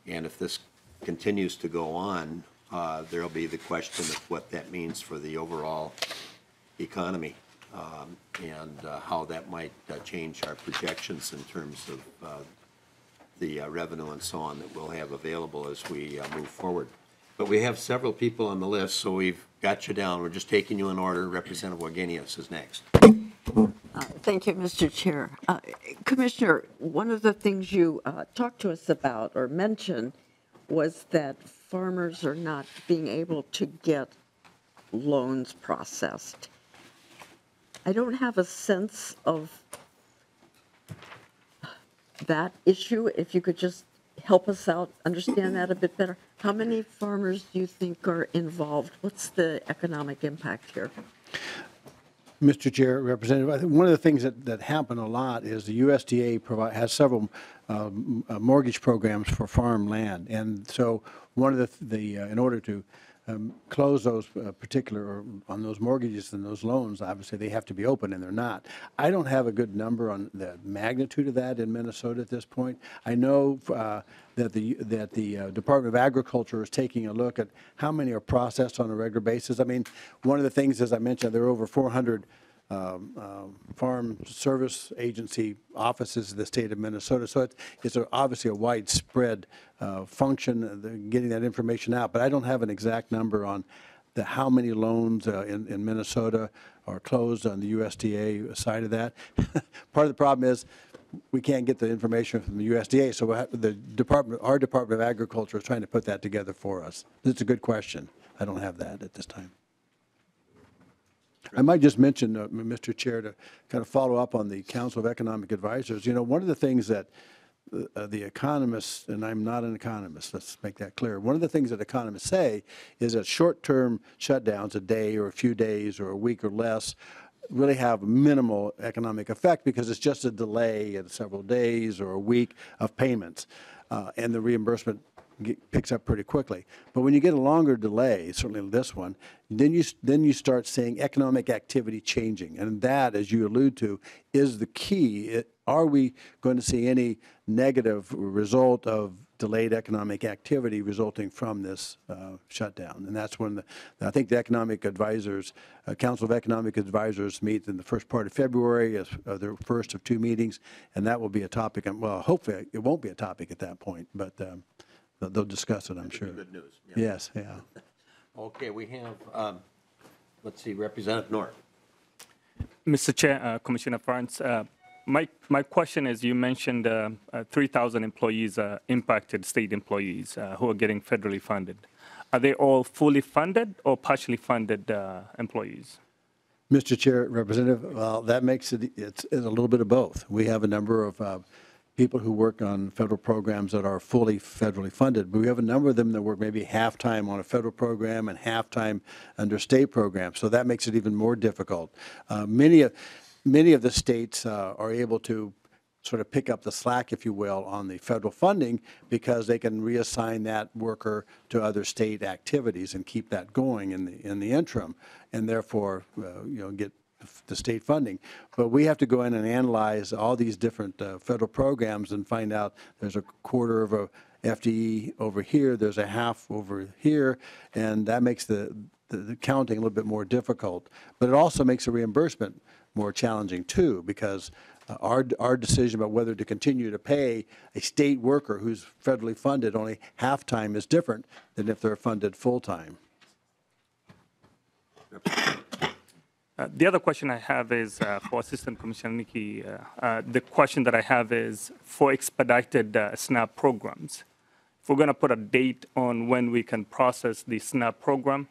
And if this continues to go on, there'll be the question of what that means for the overall economy and how that might change our projections in terms of the revenue and so on that we'll have available as we move forward. But we have several people on the list, so we've got you down. We're just taking you in order. Representative Wagenius is next. Thank you, Mr. Chair. Commissioner, one of the things you talked to us about or mentioned was that farmers are not being able to get loans processed. I don't have a sense of that issue. If you could just help us out, understand that a bit better? How many farmers do you think are involved? What's the economic impact here? Mr. Chair, Representative, I think one of the things that happen a lot is the USDA has several mortgage programs for farm land. And so one of in order to close those particular, on those mortgages and those loans, obviously they have to be open, and they're not. I don't have a good number on the magnitude of that in Minnesota at this point. I know that the Department of Agriculture is taking a look at how many are processed on a regular basis. I mean, one of the things, as I mentioned, there are over 400 farm service agency offices in the state of Minnesota. So it's obviously a widespread function, getting that information out. But I don't have an exact number on how many loans in Minnesota are closed on the USDA side of that. Part of the problem is we can't get the information from the USDA, so our Department of Agriculture is trying to put that together for us. It's a good question. I don't have that at this time. I might just mention, Mr. Chair, to kind of follow up on the Council of Economic Advisors. You know, one of the things that the economists, and I'm not an economist, let's make that clear. One of the things that economists say is that short-term shutdowns, a day or a few days or a week or less, really have minimal economic effect because it's just a delay in several days or a week of payments, and the reimbursement picks up pretty quickly. But when you get a longer delay, certainly this one, then you start seeing economic activity changing. And that, as you allude to, is the key. Are we going to see any negative result of delayed economic activity resulting from this shutdown? And that's when I think the economic advisors, Council of Economic Advisors meet in the first part of February as their first of two meetings, and that will be a topic. Well, hopefully it won't be a topic at that point, but they'll discuss it, I'm sure. Good news. Yeah. Yes, yeah. Okay, we have, let's see, Representative North. Mr. Chair, Commissioner Frans, my question is, you mentioned 3,000 employees, impacted state employees who are getting federally funded. Are they all fully funded or partially funded employees? Mr. Chair, Representative, well, that makes it's a little bit of both. We have a number of people who work on federal programs that are fully federally funded, but we have a number of them that work maybe half-time on a federal program and half-time under state programs, so that makes it even more difficult. Many of the states are able to sort of pick up the slack, if you will, on the federal funding because they can reassign that worker to other state activities and keep that going in the interim, and therefore get the state funding. But we have to go in and analyze all these different federal programs and find out there's a quarter of a FTE over here, there's a half over here, and that makes the counting a little bit more difficult. But it also makes the reimbursement more challenging too, because our decision about whether to continue to pay a state worker who's federally funded only half-time is different than if they're funded full-time. The other question I have is for Assistant Commissioner Nikki. The question that I have is for expedited SNAP programs. If we're going to put a date on when we can process the SNAP program,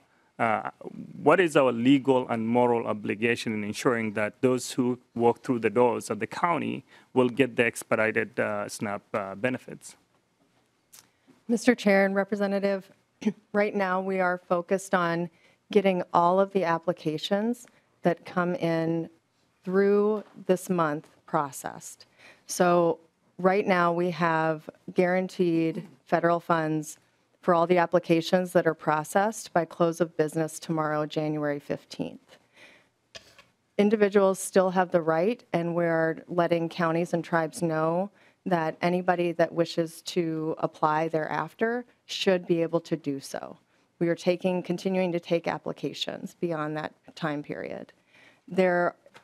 what is our legal and moral obligation in ensuring that those who walk through the doors of the county will get the expedited SNAP benefits? Mr. Chair and Representative, right now we are focused on getting all of the applications that come in through this month processed. So right now we have guaranteed federal funds for all the applications that are processed by close of business tomorrow, January 15th. Individuals still have the right, and we're letting counties and tribes know that anybody that wishes to apply thereafter should be able to do so. We are continuing to take applications beyond that time period.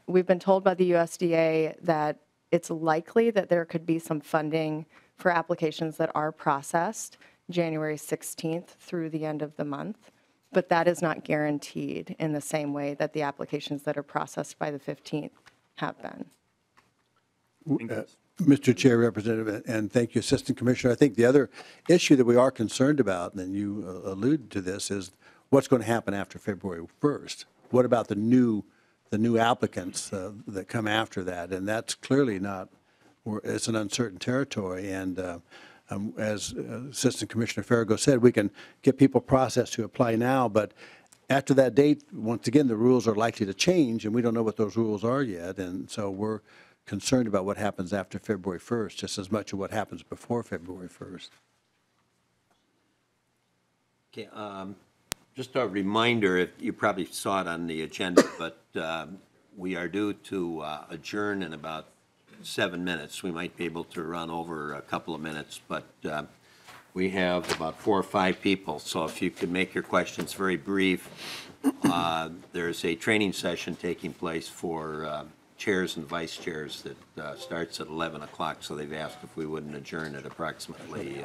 We've been told by the USDA that it's likely that there could be some funding for applications that are processed January 16th through the end of the month, but that is not guaranteed in the same way that the applications that are processed by the 15th have been. Mr. Chair, Representative, and thank you, Assistant Commissioner. I think the other issue that we are concerned about, and you alluded to this, is what's going to happen after February 1st. What about the new applicants that come after that? And that's clearly not, it's an uncertain territory. And As Assistant Commissioner Farrago said, we can get people processed to apply now, but after that date, once again, the rules are likely to change, and we don't know what those rules are yet. And so we're concerned about what happens after February 1st, just as much as what happens before February 1st. Okay, just a reminder, if you probably saw it on the agenda, but we are due to adjourn in about 7 minutes. We might be able to run over a couple of minutes, but we have about 4 or 5 people, so if you could make your questions very brief. There's a training session taking place for chairs and vice chairs that starts at 11 o'clock, so they've asked if we wouldn't adjourn at approximately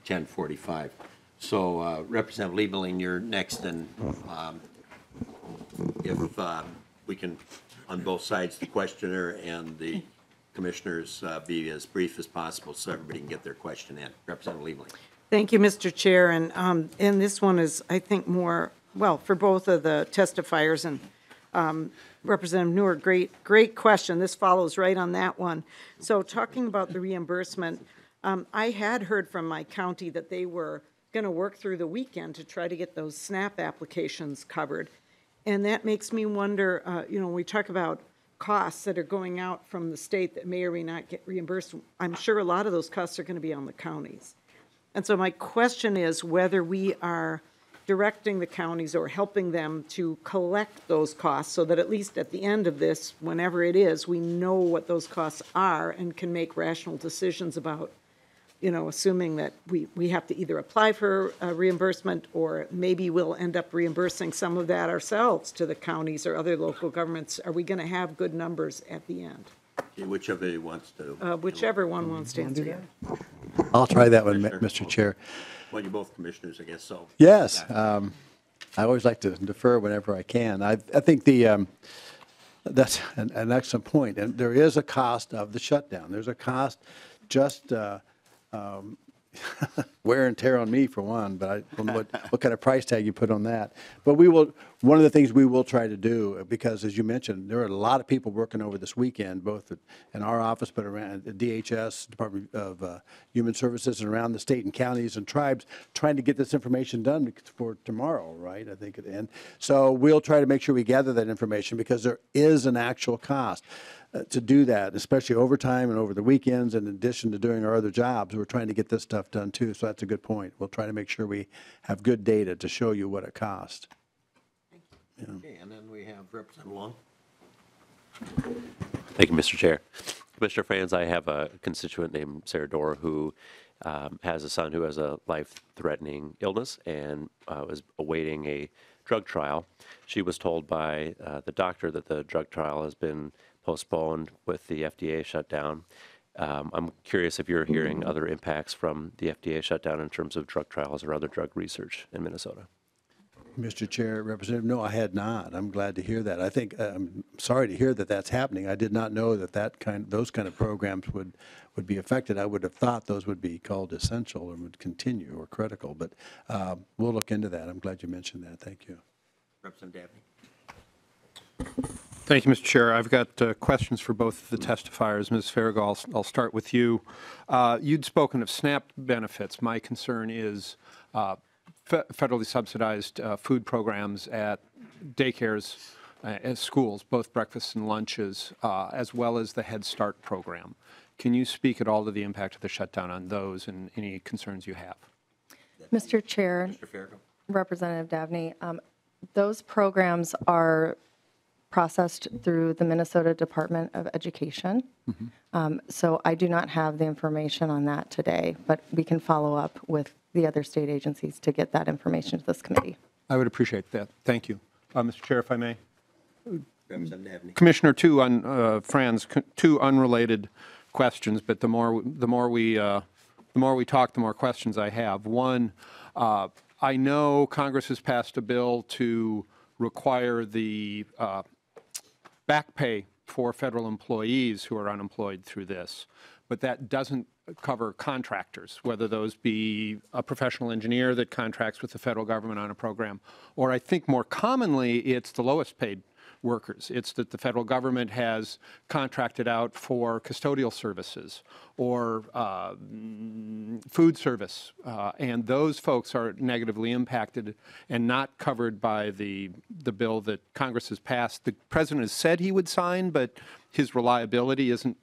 10:45. So Representative Liebling, you're next, and if we can, on both sides, the questioner and the commissioners, be as brief as possible so everybody can get their question in. Representative Liebling. Thank you, Mr. Chair, and this one is, I think, more, well, for both of the testifiers, and Representative Newer, great question. This follows right on that one. So talking about the reimbursement, I had heard from my county that they were going to work through the weekend to try to get those SNAP applications covered. And that makes me wonder, when we talk about costs that are going out from the state that may or may not get reimbursed, I'm sure a lot of those costs are going to be on the counties. And so my question is whether we are directing the counties or helping them to collect those costs so that at least at the end of this, whenever it is, we know what those costs are and can make rational decisions about, assuming that we have to either apply for a reimbursement or maybe we'll end up reimbursing some of that ourselves to the counties or other local governments. Are we going to have good numbers at the end? Okay, whichever wants to. Whichever one wants to answer that. I'll try that one, Mr. Chair. Well, you're both commissioners, I guess, so. Yes. I always like to defer whenever I can. I think that's an excellent point. And there is a cost of the shutdown. There's a cost just wear and tear on me for one, but I don't know what kind of price tag you put on that. But one of the things we will try to do, because as you mentioned, there are a lot of people working over this weekend, both in our office, but around the DHS, Department of Human Services, and around the state and counties and tribes, trying to get this information done for tomorrow, right? I think, and so we'll try to make sure we gather that information because there is an actual cost. To do that, especially overtime and over the weekends, in addition to doing our other jobs, we're trying to get this stuff done too. So that's a good point. We'll try to make sure we have good data to show you what it costs. Okay, and then we have Representative Long. Thank you, Mr. Chair. Commissioner Frans, I have a constituent named Sarah Dorr who has a son who has a life-threatening illness and was awaiting a drug trial. She was told by the doctor that the drug trial has been postponed with the FDA shutdown. I'm curious if you're hearing other impacts from the FDA shutdown in terms of drug trials or other drug research in Minnesota. Mr. Chair, Representative, no, I had not. I'm glad to hear that. I think I'm sorry to hear that that's happening. I did not know that those kind of programs would be affected. I would have thought those would be called essential and would continue or critical, but we'll look into that. I'm glad you mentioned that. Thank you. Representative Dabney. Thank you, Mr. Chair. I've got questions for both of the testifiers. Ms. Farrago, I'll start with you. You'd spoken of SNAP benefits. My concern is federally subsidized food programs at daycares and schools, both breakfasts and lunches, as well as the Head Start program. Can you speak at all to the impact of the shutdown on those and any concerns you have? Mr. Chair, Representative Dabney, those programs are processed through the Minnesota Department of Education. So I do not have the information on that today, but we can follow up with the other state agencies to get that information to this committee. I would appreciate that. Thank you. Mr. Chair, if I may. Representative Dabney. Commissioner, Frans, two unrelated questions, but the more we talk, the more questions I have. One, I know Congress has passed a bill to require the back pay for federal employees who are unemployed through this, but that doesn't cover contractors, whether those be a professional engineer that contracts with the federal government on a program, or I think more commonly it's the lowest paid workers. It's that the federal government has contracted out for custodial services or food service, and those folks are negatively impacted and not covered by the bill that Congress has passed. The president has said he would sign, but his reliability isn't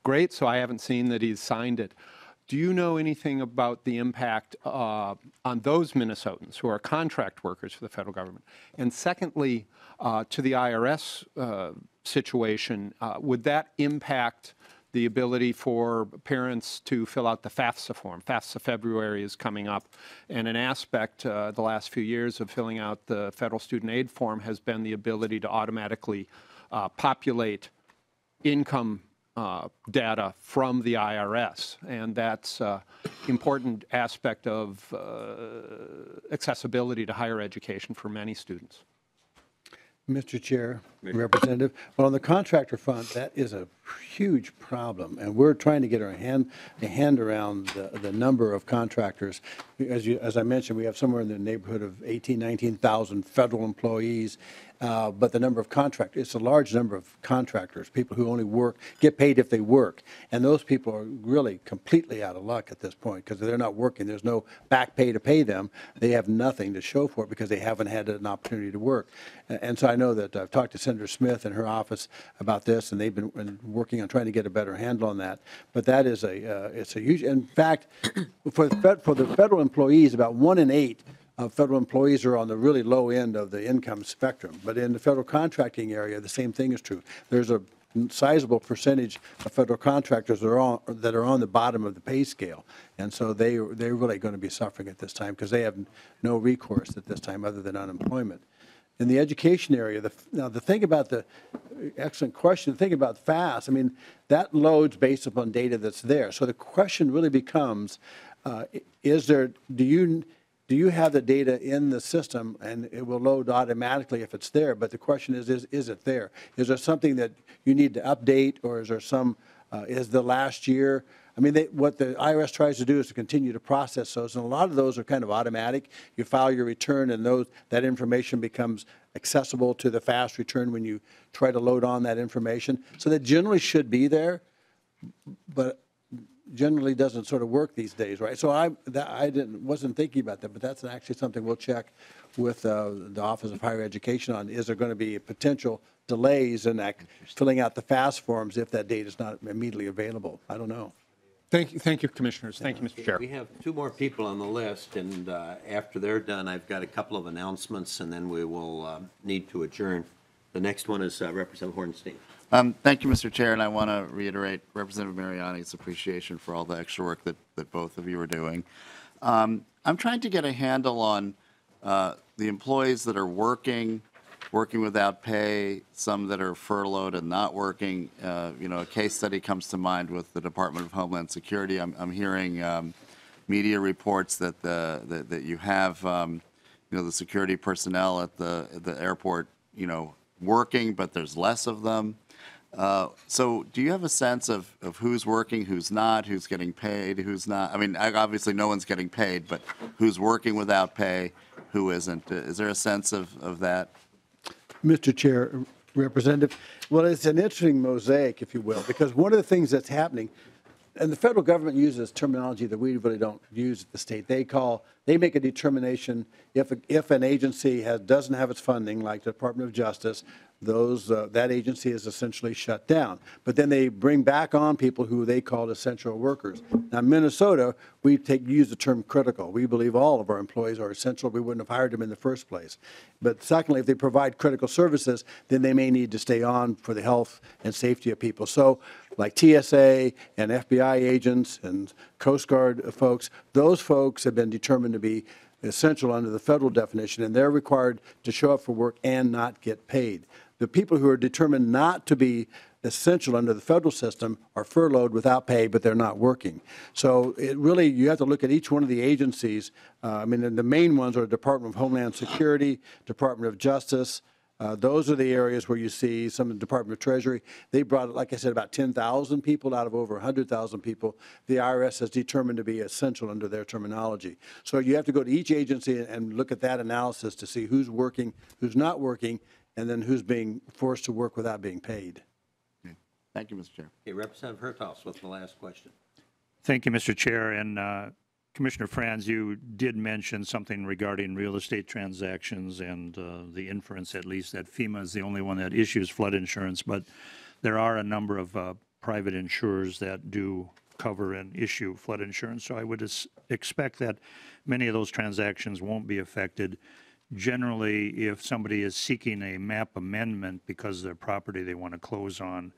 great, so I haven't seen that he's signed it. Do you know anything about the impact on those Minnesotans who are contract workers for the federal government? And secondly, to the IRS situation, would that impact the ability for parents to fill out the FAFSA form? FAFSA February is coming up, and an aspect the last few years of filling out the federal student aid form has been the ability to automatically populate income data from the IRS, and that's an important aspect of accessibility to higher education for many students. Mr. Chair, Representative, well, on the contractor front, that is a huge problem, and we're trying to get our hand around the number of contractors. As I mentioned, we have somewhere in the neighborhood of 19,000 federal employees, but the number of contractors, it's a large number of contractors, people who only get paid if they work, and those people are really completely out of luck at this point because they're not working. There's no back pay to pay them. They have nothing to show for it because they haven't had an opportunity to work. And so I know that I've talked to Senator Smith and her office about this, and they've been working on trying to get a better handle on that. But that is it's a huge, in fact, for the federal employees, about 1 in 8 federal employees are on the really low end of the income spectrum. But in the federal contracting area, the same thing is true. There's a sizable percentage of federal contractors that are on the bottom of the pay scale. And so they're really going to be suffering at this time because they have no recourse at this time other than unemployment. In the education area, the thing about excellent question, the thing about FAST, I mean, that loads based upon data that's there. So the question really becomes, do you have the data in the system and it will load automatically if it's there? But the question is it there? Is there something that you need to update, or is there is the last year? I mean, what the IRS tries to do is to continue to process those, and a lot of those are kind of automatic. You file your return, and that information becomes accessible to the FAST return when you try to load on that information. So that generally should be there, but generally doesn't sort of work these days, right? So I wasn't thinking about that, but that's actually something we'll check with the Office of Higher Education on. Is there going to be potential delays in filling out the FAST forms if that data is not immediately available? I don't know. Thank you, Commissioners. Thank you, Mr. Chair. We have 2 more people on the list, and after they're done, I've got a couple of announcements, and then we will need to adjourn. The next one is Representative Hornstein. Thank you, Mr. Chair, and I want to reiterate Representative Mariani's appreciation for all the extra work that both of you are doing. I'm trying to get a handle on the employees that are working without pay, some that are furloughed and not working. A case study comes to mind with the Department of Homeland Security. I'm hearing media reports that you have the security personnel at the airport working, but there's less of them. So do you have a sense of who's working, who's not, who's getting paid, who's not? I mean, obviously no one's getting paid, but who's working without pay, who isn't? Is there a sense of that? Mr. Chair, Representative, well, it's an interesting mosaic, if you will, because one of the things that's happening, and the federal government uses terminology that we really don't use at the state. They make a determination if an agency doesn't have its funding, like the Department of Justice, that agency is essentially shut down. But then they bring back on people who they call essential workers. Now, in Minnesota, we use the term critical. We believe all of our employees are essential. We wouldn't have hired them in the first place. But secondly, if they provide critical services, then they may need to stay on for the health and safety of people. So like TSA and FBI agents and Coast Guard folks, those folks have been determined to be essential under the federal definition, and they're required to show up for work and not get paid. The people who are determined not to be essential under the federal system are furloughed without pay, but they're not working. So you have to look at each one of the agencies. I mean, the main ones are Department of Homeland Security, Department of Justice. Those are the areas where you see some of the Department of Treasury. They brought, like I said, about 10,000 people out of over 100,000 people. The IRS has determined to be essential under their terminology. So you have to go to each agency and look at that analysis to see who's working, who's not working, and then who's being forced to work without being paid. Thank you, Mr. Chair. Okay, Representative Hertaus with the last question. Thank you, Mr. Chair. And Commissioner Frans, you did mention something regarding real estate transactions and the inference, at least, that FEMA is the only one that issues flood insurance. But there are a number of private insurers that do cover and issue flood insurance. So I would expect that many of those transactions won't be affected. Generally, if somebody is seeking a map amendment because their property they want to close on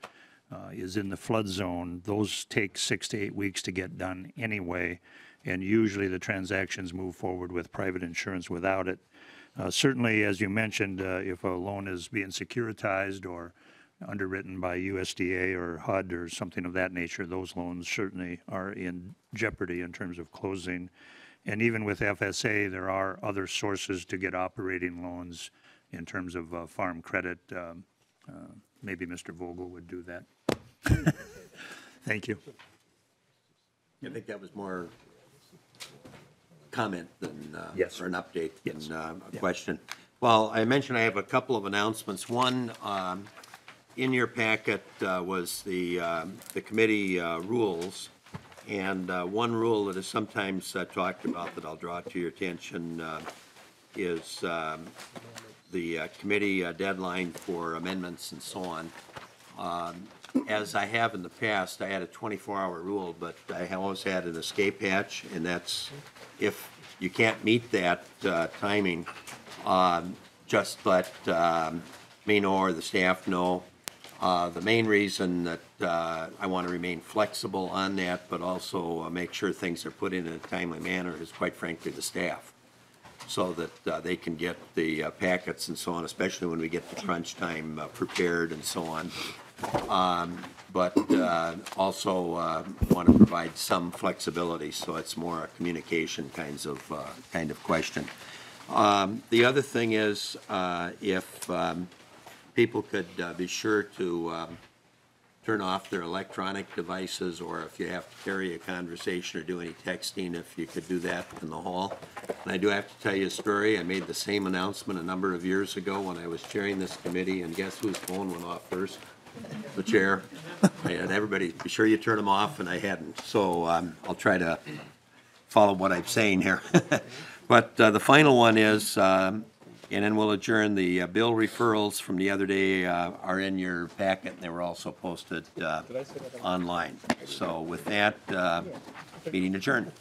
is in the flood zone, those take 6 to 8 weeks to get done anyway, and usually the transactions move forward with private insurance without it. Certainly, as you mentioned, if a loan is being securitized or underwritten by USDA or HUD or something of that nature, those loans certainly are in jeopardy in terms of closing. And even with FSA, there are other sources to get operating loans in terms of farm credit. Maybe Mr. Vogel would do that. Thank you. I think that was more comment than or an update than a question. Well, I mentioned I have a couple of announcements. One, in your packet was the committee rules, and one rule that is sometimes talked about that I'll draw to your attention is the committee deadline for amendments and so on. As I have in the past, I had a 24-hour rule, but I always had an escape hatch, and that's if you can't meet that timing, just let me know or the staff know. The main reason that I want to remain flexible on that, but also make sure things are put in a timely manner, is quite frankly the staff, so that they can get the packets and so on, especially when we get the crunch time prepared and so on. But also want to provide some flexibility, so it's more a communication kind of question. The other thing is if people could be sure to turn off their electronic devices, or if you have to carry a conversation or do any texting, if you could do that in the hall. And I do have to tell you a story. I made the same announcement a number of years ago when I was chairing this committee, and guess whose phone went off first? The chair. And everybody, be sure you turn them off, and I hadn't. So I'll try to follow what I'm saying here. But the final one is, and then we'll adjourn. The bill referrals from the other day are in your packet, and they were also posted online. So with that, meeting adjourned.